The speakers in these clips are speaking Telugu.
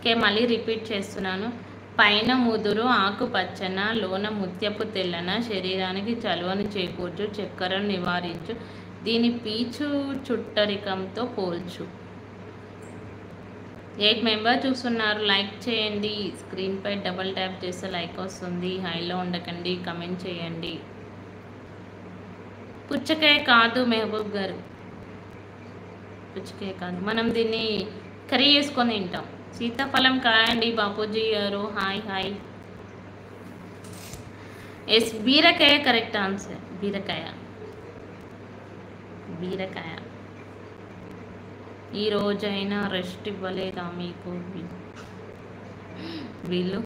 ఓకే, మళ్ళీ రిపీట్ చేస్తున్నాను. పైన ముదురు ఆకుపచ్చన, లోన ముత్యపు తెల్లన, శరీరానికి చలువని చేకూర్చు, చక్కెరను నివారించు, దీని పీచు చుట్టరికంతో పోల్చు. 8 మెంబర్ చూస్తున్నారు. లైక్ చేయండి. స్క్రీన్పై డబల్ ట్యాప్ చేస్తే లైక్ వస్తుంది. హైలో ఉండకండి, కమెంట్ చేయండి. పుచ్చకాయ కాదు మెహబూబ్ గారు, పుచ్చకాయ కాదు. మనం దీన్ని కర్రీ చేసుకొని తింటాం. సీతాఫలం కాయండి బాపూజీ గారు. Hi hi. ఎస్, బీరకాయ కరెక్ట్ ఆన్సర్. బీరకాయ. బీరకాయ. ఈ రోజైనా రెస్ట్ ఇవ్వలేదా మీకు వీళ్ళు?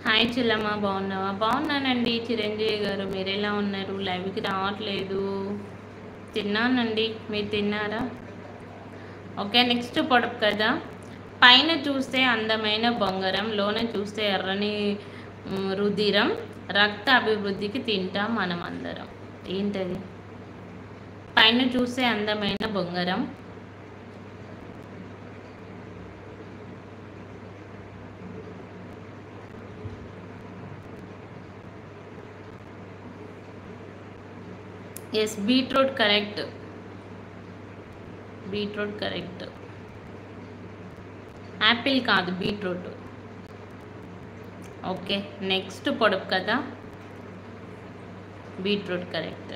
హాయ్ చిల్లమ్మ, బాగున్నావా? బాగున్నానండి చిరంజీవి గారు. మీరు ఎలా ఉన్నారు? లైవ్కి రావట్లేదు. తిన్నానండి, మీరు తిన్నారా? ఓకే, నెక్స్ట్ పొడపు కదా. పైన చూస్తే అందమైన బొంగరం, లోన చూస్తే ఎర్రని రుధిరం, రక్త అభివృద్ధికి తింటాం మనం అందరం. ఏంటది? పైన చూస్తే అందమైన బొంగరం, yes beetroot correct. Beetroot correct. Apple కాదు, బీట్రూట్. ఓకే, నెక్స్ట్ పొడపు కదా. Beetroot correct.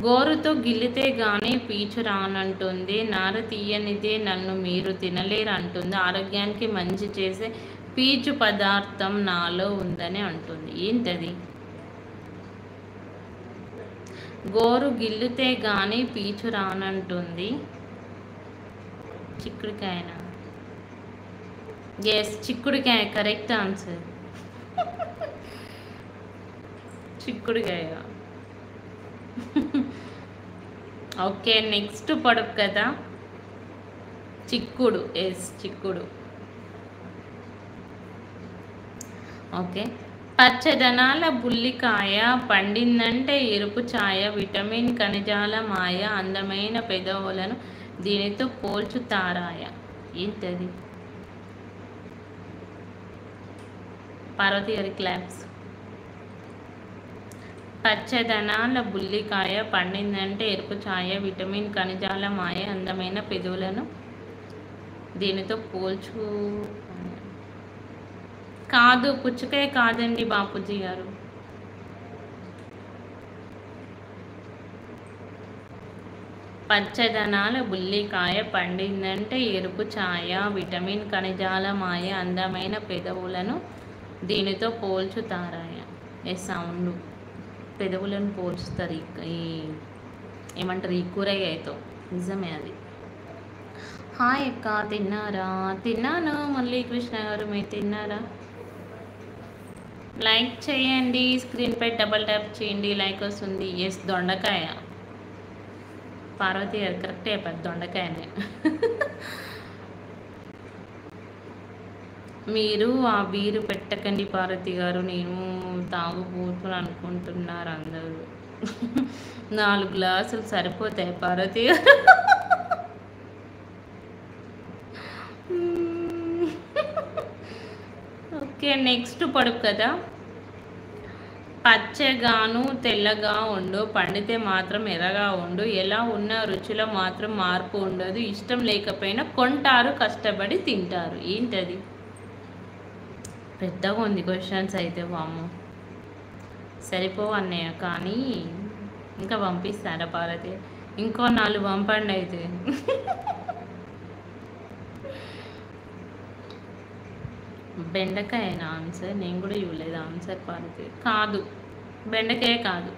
గోరుతో గిల్లితే గానీ పీచు రానంటుంది, నార తీయనిదే నన్ను మీరు తినలేరు అంటుంది, ఆరోగ్యానికి మంచి చేసే పీచు పదార్థం నాలో ఉందని అంటుంది. ఏంటది? గోరు గిల్లితే గానీ పీచు రానంటుంది. చిక్కుడుకాయనా? ఎస్, చిక్కుడుకాయ కరెక్ట్ ఆన్సర్. చిక్కుడుకాయ. ఓకే, నెక్స్ట్ పొడపు కదా. చిక్కుడు. ఎస్, చిక్కుడు. ఓకే, పచ్చదనాల బుల్లికాయ, పండిందంటే ఎరుపు ఛాయ, విటమిన్ ఖనిజాల మాయ, అందమైన పెదవులను దీనితో పోల్చుతారాయ. ఏంటది? పార్వతి గారి క్లాప్స్. పచ్చదనాల బుల్లికాయ, పండిందంటే ఎరుపు ఛాయ, విటమిన్ ఖనిజాల మాయ, అందమైన పెదవులను దీనితో పోల్చు. కాదు, పుచ్చకాయ కాదండి బాపూజీ గారు. పచ్చదనాల బుల్లికాయ, పండిందంటే ఎరుపు ఛాయ, విటమిన్ ఖనిజాల మాయ, అందమైన పెదవులను దీనితో పోల్చుతారాయ. Yes, sound. పెదవులను పోల్చుతారు ఈ ఏమంటారు, ఈ కూరగాయతో. నిజమే అది. హాయ్ అక్క, తిన్నారా? తిన్నాను మురళీకృష్ణ గారు, మీరు తిన్నారా? లైక్ చేయండి. స్క్రీన్పై డబల్ ట్యాప్ చేయండి, లైక్ వస్తుంది. ఎస్, దొండకాయ. పార్వతి గారు కరెక్ట్ చెప్పారు, దొండకాయనే. మీరు ఆ బీరు పెట్టకండి పార్వతి గారు, నేను తాగుబోతుని అనుకుంటున్నారు అందరూ. 4 గ్లాసులు సరిపోతాయి పార్వతి గారు. ఓకే, నెక్స్ట్ పొడుపు కదా. పచ్చగాను తెల్లగా ఉండు, పండితే మాత్రం ఎర్రగా ఉండు, ఎలా ఉన్న రుచిలో మాత్రం మార్పు ఉండదు, ఇష్టం లేకపోయినా కొంటారు, కష్టపడి తింటారు. ఏంటది? పెద్దగా ఉంది క్వశ్చన్స్ అయితే. వాము, సరిపోవు అన్నయ్య, కానీ ఇంకా పంపిస్తారా పార్వతి? ఇంకో 4 పంపండి అయితే. బెండకాయ ఆన్సర్. నేను కూడా ఇవ్వలేదు ఆన్సర్ పార్వతి. కాదు, బెండకాయ కాదు.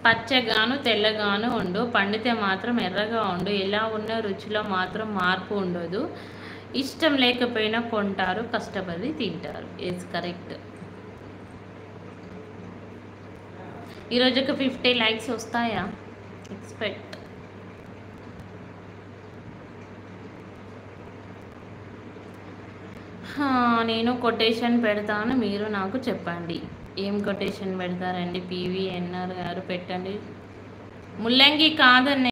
పచ్చగాను తెల్లగాను ఉండు, పండితే మాత్రం ఎర్రగా ఉండు, ఎలా ఉన్న రుచిలో మాత్రం మార్పు ఉండదు, ఇష్టం లేకపోయినా కొంటారు, కష్టపడి తింటారు. Is correct. ఈరోజు ఒక 50 లైక్స్ వస్తాయా? ఎక్స్పెక్ట్. నేను కొటేషన్ పెడతాను, మీరు నాకు చెప్పండి. ఏం కొటేషన్ పెడతారండి? PVNR గారు పెట్టండి. ముల్లంగి కాదన్న